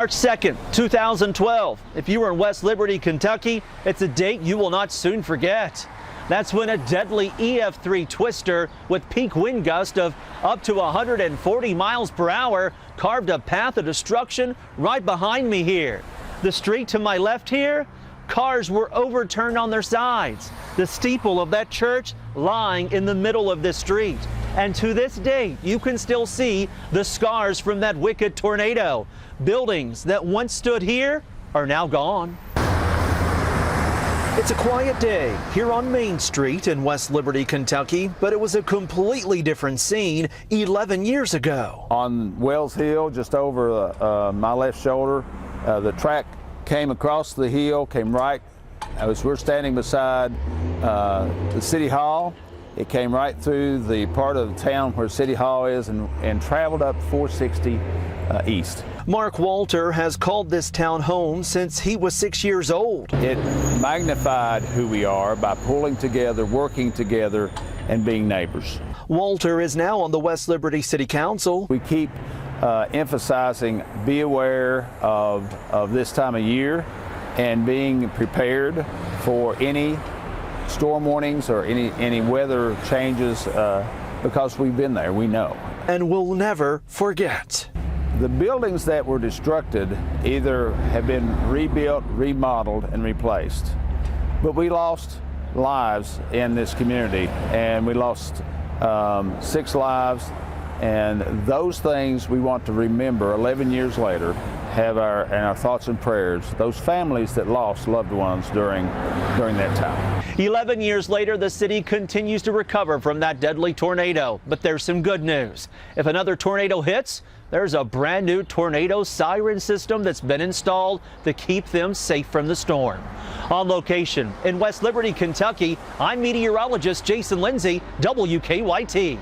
March 2nd, 2012. If you were in West Liberty, Kentucky, it's a date you will not soon forget. That's when a deadly EF3 twister with peak wind gust of up to 140 miles per hour carved a path of destruction right behind me here. The street to my left here, cars were overturned on their sides. The steeple of that church lying in the middle of this street. And to this day, you can still see the scars from that wicked tornado. Buildings that once stood here are now gone. It's a quiet day here on Main Street in West Liberty, Kentucky, but it was a completely different scene 11 years ago. On Wells Hill, just over my left shoulder, the track came across the hill, came right as we're standing beside the City Hall. It came right through the part of the town where City Hall is and traveled up 460 east. Mark Walter has called this town home since he was 6 years old. It magnified who we are by pulling together, working together, and being neighbors. Walter is now on the West Liberty City Council. We keep emphasizing be aware of this time of year and being prepared for any storm warnings or any weather changes because we've been there, we know. And we'll never forget. The buildings that were destructed either have been rebuilt, remodeled, and replaced. But we lost lives in this community, and we lost 6 lives, and those things we want to remember 11 years later, have our thoughts and prayers, those families that lost loved ones during that time. 11 years later, the city continues to recover from that deadly tornado. But there's some good news. If another tornado hits, there's a brand new tornado siren system that's been installed to keep them safe from the storm. On location in West Liberty, Kentucky, I'm meteorologist Jason Lindsay, WKYT.